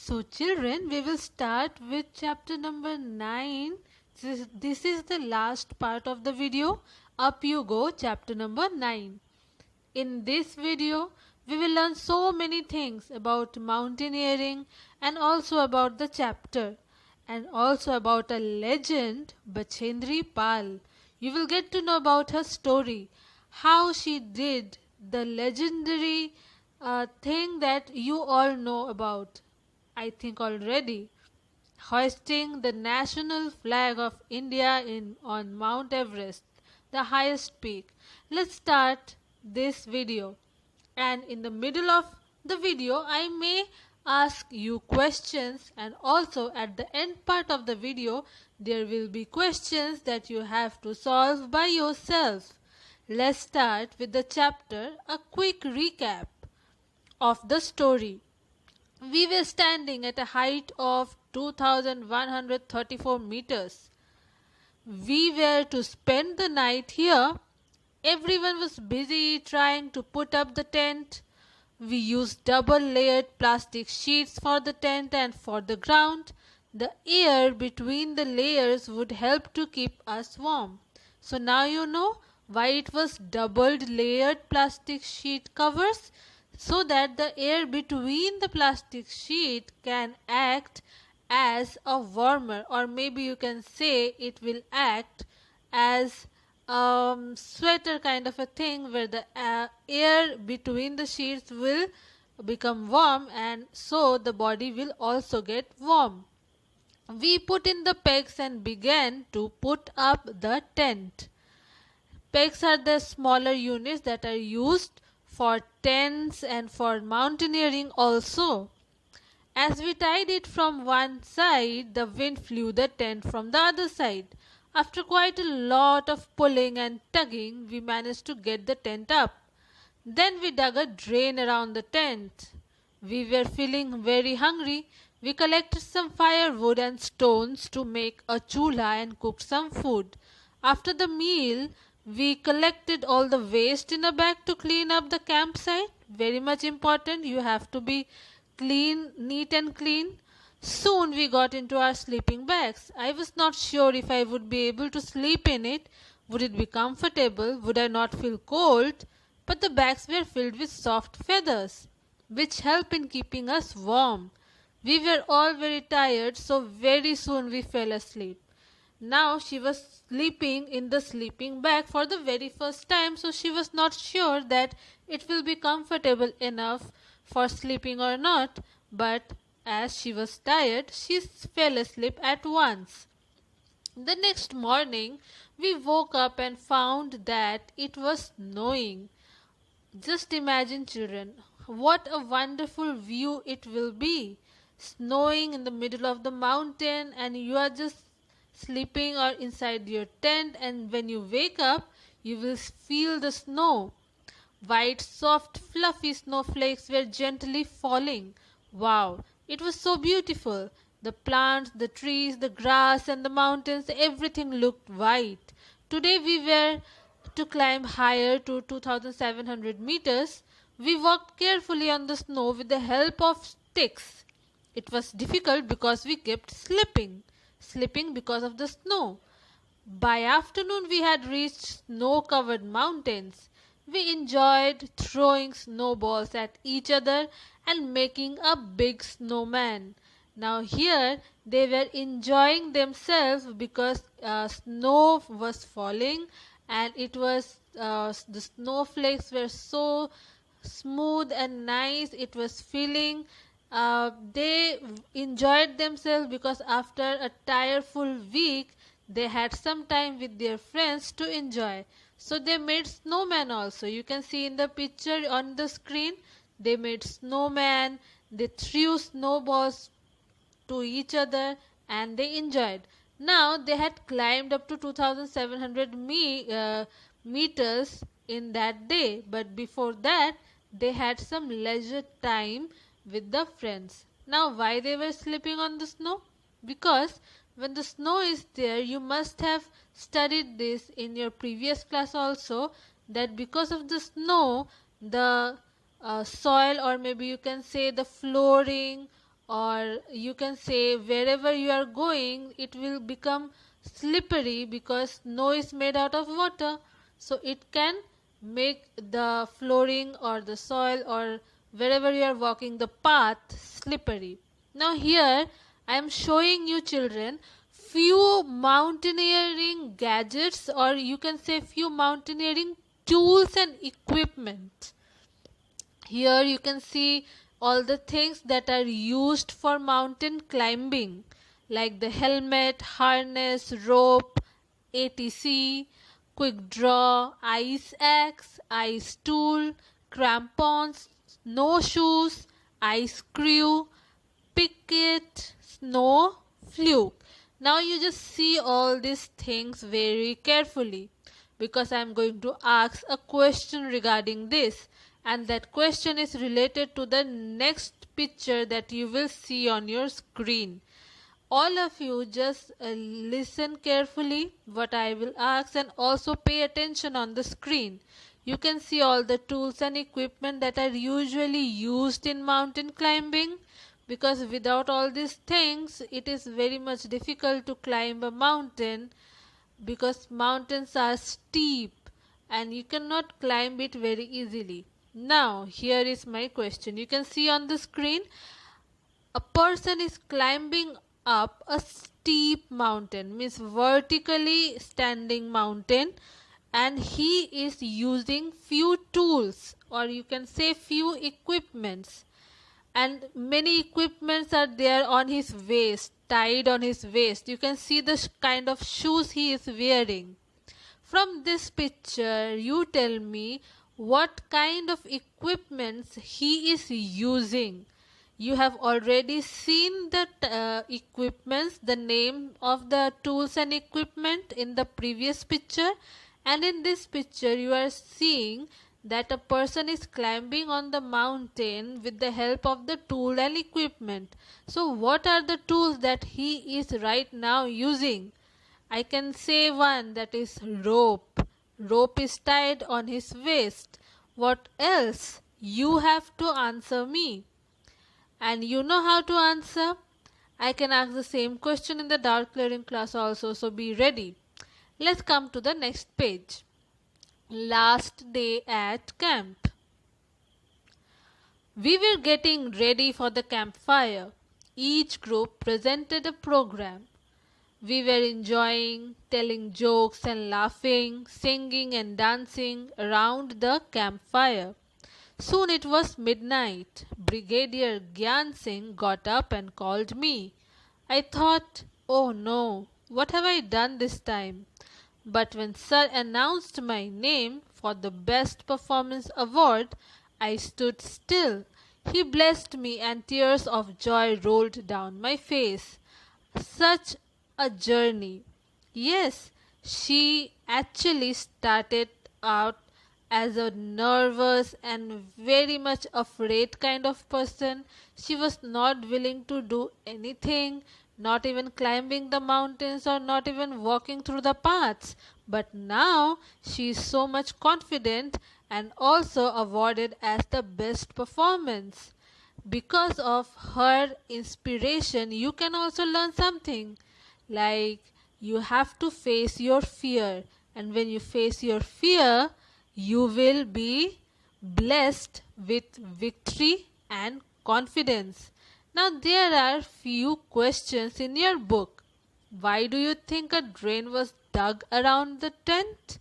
So, children, we will start with chapter number 9. This is the last part of the video. Up you go, chapter number 9. In this video, we will learn so many things about mountaineering and also about the chapter and also about a legend, Bachendri Pal. You will get to know about her story, how she did the legendary thing that you all know about, I think already, hoisting the national flag of India on Mount Everest, the highest peak. Let's start this video. And in the middle of the video, I may ask you questions, and also at the end part of the video, there will be questions that you have to solve by yourself. Let's start with the chapter, a quick recap of the story. We were standing at a height of 2134 meters. We were to spend the night here. Everyone was busy trying to put up the tent. We used double layered plastic sheets for the tent and for the ground. The air between the layers would help to keep us warm. So now you know why it was doubled layered plastic sheet covers, so that the air between the plastic sheet can act as a warmer, or maybe you can say it will act as sweater kind of a thing, where the air between the sheets will become warm, and so the body will also get warm. We put in the pegs and began to put up the tent. Pegs are the smaller units that are used for tents and for mountaineering also. As we tied it from one side, the wind flew the tent from the other side. After quite a lot of pulling and tugging, we managed to get the tent up. Then we dug a drain around the tent. We were feeling very hungry. We collected some firewood and stones to make a chulha and cooked some food. After the meal, we collected all the waste in a bag to clean up the campsite. Very much important. You have to be clean, neat and clean. Soon we got into our sleeping bags. I was not sure if I would be able to sleep in it. Would it be comfortable? Would I not feel cold? But the bags were filled with soft feathers, which help in keeping us warm. We were all very tired, so very soon we fell asleep. Now she was sleeping in the sleeping bag for the very first time, so she was not sure that it will be comfortable enough for sleeping or not, but as she was tired, she fell asleep at once. The next morning, we woke up and found that it was snowing. Just imagine, children, what a wonderful view it will be. Snowing in the middle of the mountain, and you are just sleeping or inside your tent, and when you wake up, you will feel the snow. White, soft, fluffy snowflakes were gently falling. Wow, it was so beautiful. The plants, the trees, the grass, and the mountains, everything looked white. Today we were to climb higher to 2700 meters. We walked carefully on the snow with the help of sticks. It was difficult because we kept slipping because of the snow. By afternoon, we had reached snow covered mountains. We enjoyed throwing snowballs at each other and making a big snowman. Now, here they were enjoying themselves because snow was falling, and it was the snowflakes were so smooth and nice. It was feeling they enjoyed themselves because after a tireful week, they had some time with their friends to enjoy. So they made snowman also. You can see in the picture on the screen, they made snowman, they threw snowballs to each other, and they enjoyed. Now they had climbed up to 2700 meters in that day, but before that they had some leisure time with the friends. Now why they were sleeping on the snow? Because when the snow is there, you must have studied this in your previous class also, that because of the snow, the soil, or maybe you can say the flooring or you can say wherever you are going, it will become slippery because snow is made out of water. So it can make the flooring or the soil or wherever you are walking the path slippery. Now here I am showing you children few mountaineering gadgets, or you can say few mountaineering tools and equipment. Here you can see all the things that are used for mountain climbing, like the helmet, harness, rope, ATC, quick draw, ice axe, ice tool, crampons, snowshoes, ice crew, picket, snow, fluke. Now you just see all these things very carefully, because I am going to ask a question regarding this, and that question is related to the next picture that you will see on your screen. All of you just listen carefully what I will ask, and also pay attention on the screen. You can see all the tools and equipment that are usually used in mountain climbing, because without all these things it is very much difficult to climb a mountain, because mountains are steep and you cannot climb it very easily. Now here is my question. You can see on the screen a person is climbing up a steep mountain, means vertically standing mountain, and he is using few tools, or you can say few equipments, and many equipments are there on his waist, tied on his waist. You can see the kind of shoes he is wearing. From this picture you tell me what kind of equipments he is using. You have already seen the equipments, the name of the tools and equipment in the previous picture, and in this picture you are seeing that a person is climbing on the mountain with the help of the tool and equipment. So what are the tools that he is right now using? I can say one, that is rope. Rope is tied on his waist. What else? You have to answer me. And you know how to answer? I can ask the same question in the doubt clearing class also, so be ready. Let's come to the next page. Last day at camp. We were getting ready for the campfire. Each group presented a program. We were enjoying, telling jokes and laughing, singing and dancing around the campfire. Soon it was midnight. Brigadier Gyan Singh got up and called me. I thought, oh no, what have I done this time? But when Sir announced my name for the Best Performance Award, I stood still. He blessed me and tears of joy rolled down my face. Such a journey. Yes, she actually started out as a nervous and very much afraid kind of person. She was not willing to do anything, not even climbing the mountains or not even walking through the paths. But now she is so much confident and also awarded as the best performance. Because of her inspiration, you can also learn something, like you have to face your fear, and when you face your fear, you will be blessed with victory and confidence. Now there are few questions in your book. Why do you think a drain was dug around the tent?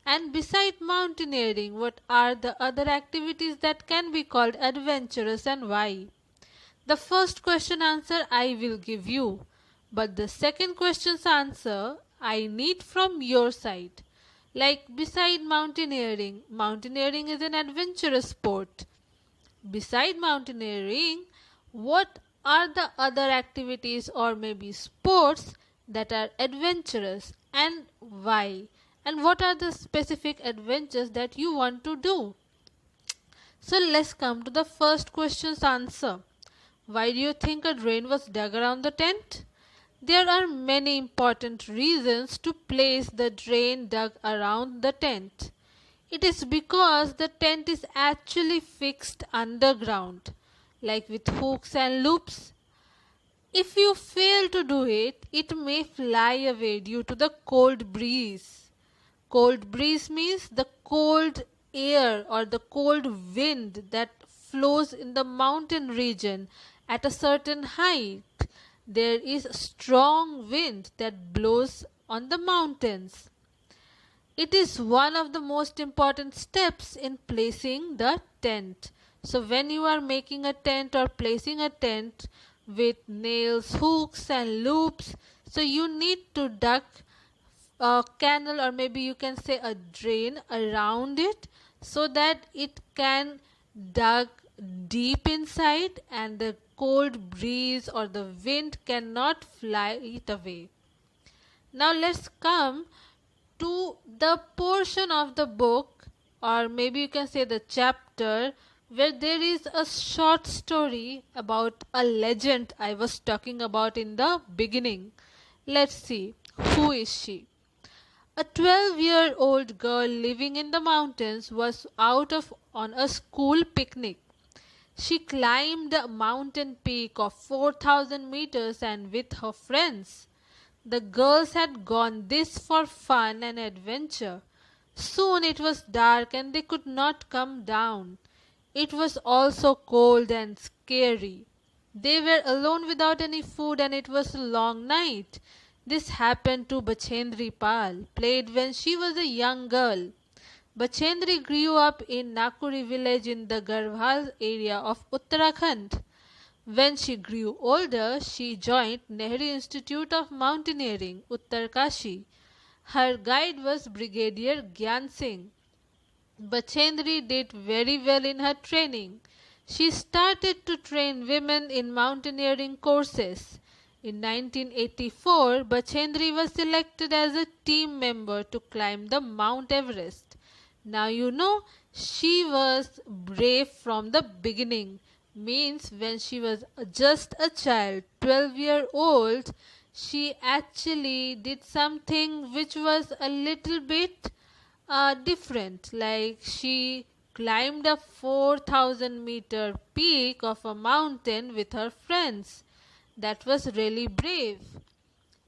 And beside mountaineering, what are the other activities that can be called adventurous and why? The first question answer I will give you, but the second question's answer I need from your side. Like beside mountaineering, mountaineering is an adventurous sport. Beside mountaineering, what are the other activities or maybe sports that are adventurous and why? And what are the specific adventures that you want to do? So let's come to the first question's answer. Why do you think a drain was dug around the tent? There are many important reasons to place the drain dug around the tent. It is because the tent is actually fixed underground. like with hooks and loops. If you fail to do it, it may fly away due to the cold breeze. Cold breeze means the cold air or the cold wind that flows in the mountain region at a certain height. There is a strong wind that blows on the mountains. It is one of the most important steps in placing the tent. So, when you are making a tent or placing a tent with nails, hooks, and loops, so you need to duck a canal, or maybe you can say a drain around it, so that it can dug deep inside and the cold breeze or the wind cannot fly it away. Now let's come to the portion of the book, or maybe you can say the chapter, where there is a short story about a legend I was talking about in the beginning. Let's see, who is she? A 12-year-old girl living in the mountains was out on a school picnic. She climbed a mountain peak of 4,000 meters and with her friends. The girls had gone this for fun and adventure. Soon it was dark and they could not come down. It was also cold and scary. They were alone without any food and it was a long night. This happened to Bachendri Pal, played when she was a young girl. Bachendri grew up in Nakuri village in the Garhwal area of Uttarakhand. When she grew older, she joined Nehru Institute of Mountaineering, Uttarkashi. Her guide was Brigadier Gyan Singh. Bachendri did very well in her training. She started to train women in mountaineering courses. In 1984, Bachendri was selected as a team member to climb the Mount Everest. Now you know she was brave from the beginning. Means when she was just a child, 12-year-old, she actually did something which was a little bit different. Like she climbed a 4,000-meter peak of a mountain with her friends. That was really brave.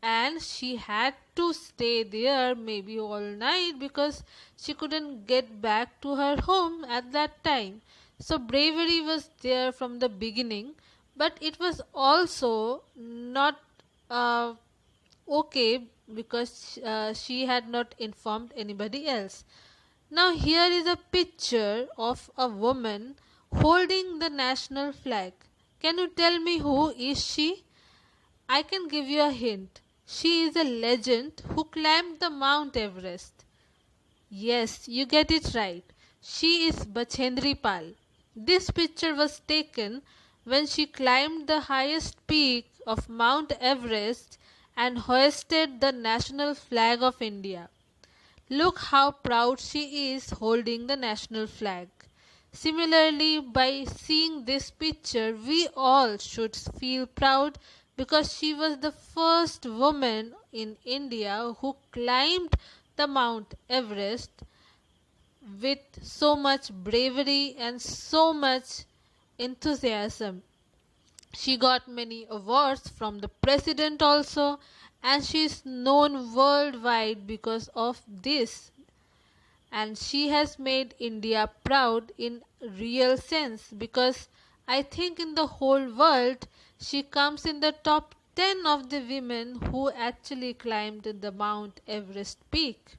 And she had to stay there maybe all night because she couldn't get back to her home at that time. So bravery was there from the beginning, but it was also not uh, okay because she had not informed anybody else. Now here is a picture of a woman holding the national flag. Can you tell me who is she? I can give you a hint. She is a legend who climbed the Mount Everest. Yes, you get it right. She is Bachendri Pal. This picture was taken when she climbed the highest peak of Mount Everest and hoisted the national flag of India. Look how proud she is holding the national flag. Similarly, by seeing this picture, we all should feel proud because she was the first woman in India who climbed the Mount Everest with so much bravery and so much enthusiasm. She got many awards from the president also, and she is known worldwide because of this. And she has made India proud in real sense because I think in the whole world she comes in the top 10 of the women who actually climbed the Mount Everest peak.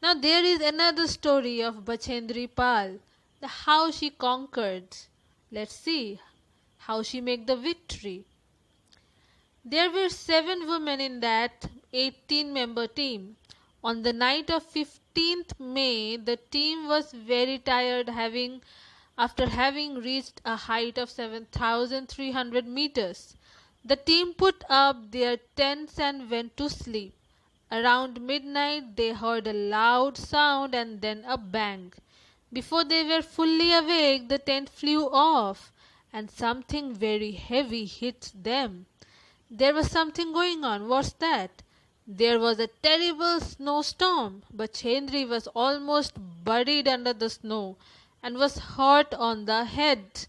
Now there is another story of Bachendri Pal, the how she conquered. Let's see how she made the victory. There were 7 women in that 18-member team. On the night of 15th May, the team was very tired after having reached a height of 7,300 meters. The team put up their tents and went to sleep. Around midnight, they heard a loud sound and then a bang. Before they were fully awake, the tent flew off and something very heavy hit them. There was something going on. What's that? There was a terrible snowstorm. Bachendri was almost buried under the snow and was hurt on the head.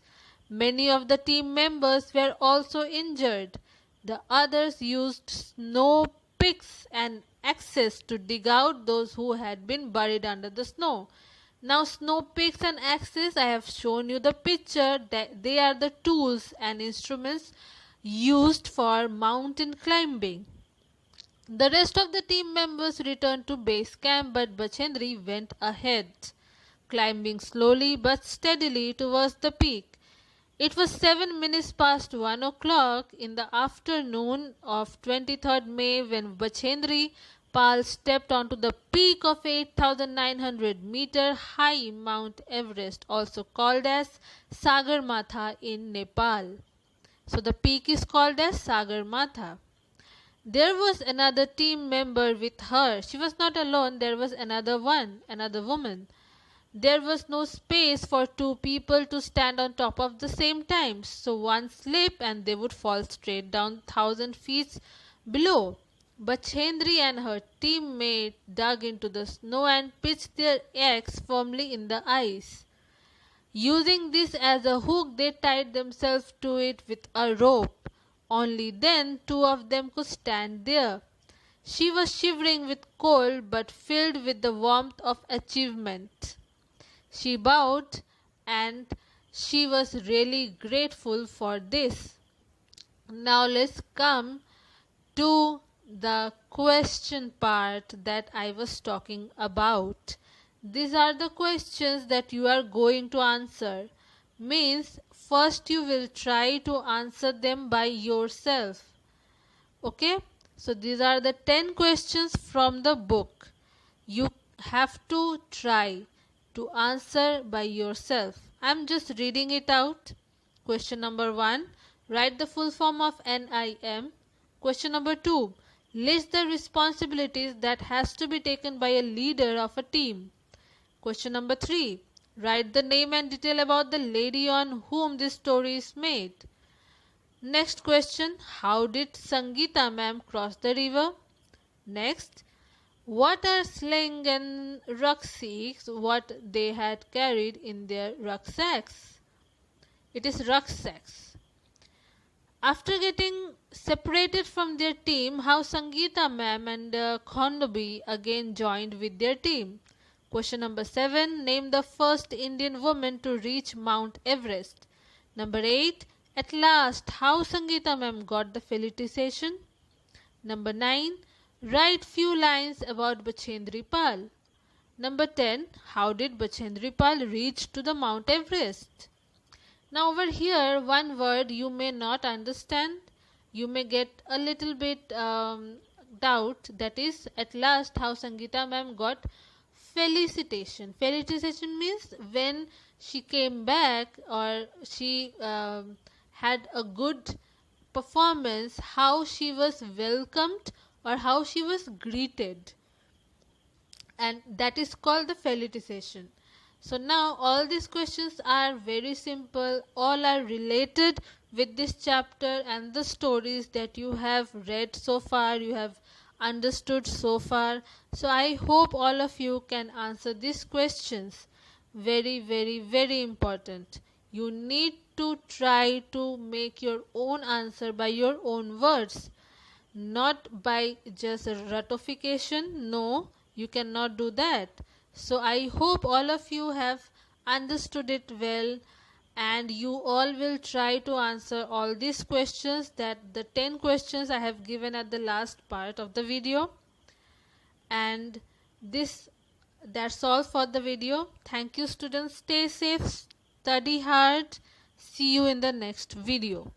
Many of the team members were also injured. The others used snow picks and axes to dig out those who had been buried under the snow. Now, snow picks and axes, I have shown you the picture. That they are the tools and instruments used for mountain climbing. The rest of the team members returned to base camp, but Bachendri went ahead, climbing slowly but steadily towards the peak. It was 7 minutes past 1 o'clock in the afternoon of 23rd May when Bachendri Pal stepped onto the peak of 8,900-meter high Mount Everest, also called as Sagarmatha in Nepal. So the peak is called as Sagarmatha. There was another team member with her. She was not alone, there was another woman. There was no space for two people to stand on top of the same time, so one slip and they would fall straight down 1,000 feet below. Bachendri and her teammate dug into the snow and pitched their axe firmly in the ice. Using this as a hook, they tied themselves to it with a rope. Only then two of them could stand there. She was shivering with cold but filled with the warmth of achievement. She bowed and she was really grateful for this. Now let's come to the question part that I was talking about. These are the questions that you are going to answer. Means first you will try to answer them by yourself. Okay? So these are the 10 questions from the book. You have to try to answer by yourself. I am just reading it out. Question number 1. Write the full form of NIM. Question number 2. List the responsibilities that has to be taken by a leader of a team. Question number 3. Write the name and detail about the lady on whom this story is made. Next question. How did Sangeeta ma'am cross the river? Next. What are sling and rucksacks? What they had carried in their rucksacks? It is rucksacks. After getting separated from their team, how Sangeeta ma'am and Khondobi again joined with their team. Question number 7. Name the first Indian woman to reach Mount Everest. Number 8. At last, how Sangeeta ma'am got the felicitation. Number 9. Write few lines about Bachendri Pal. Number 10. How did Bachendri Pal reach to the Mount Everest? Now over here, one word you may not understand. You may get a little bit doubt. That is, at last, how Sangeeta ma'am got felicitation. Felicitation means when she came back or she had a good performance, how she was welcomed or how she was greeted, and that is called the felicitation. So now all these questions are very simple, all are related with this chapter and the stories that you have read so far, you have understood so far. So I hope all of you can answer these questions. Very, very, very important. You need to try to make your own answer by your own words, not by just ratification. No, you cannot do that. So I hope all of you have understood it well, and you all will try to answer all these questions, that the 10 questions I have given at the last part of the video. And that's all for the video. Thank you students. Stay safe, study hard. See you in the next video.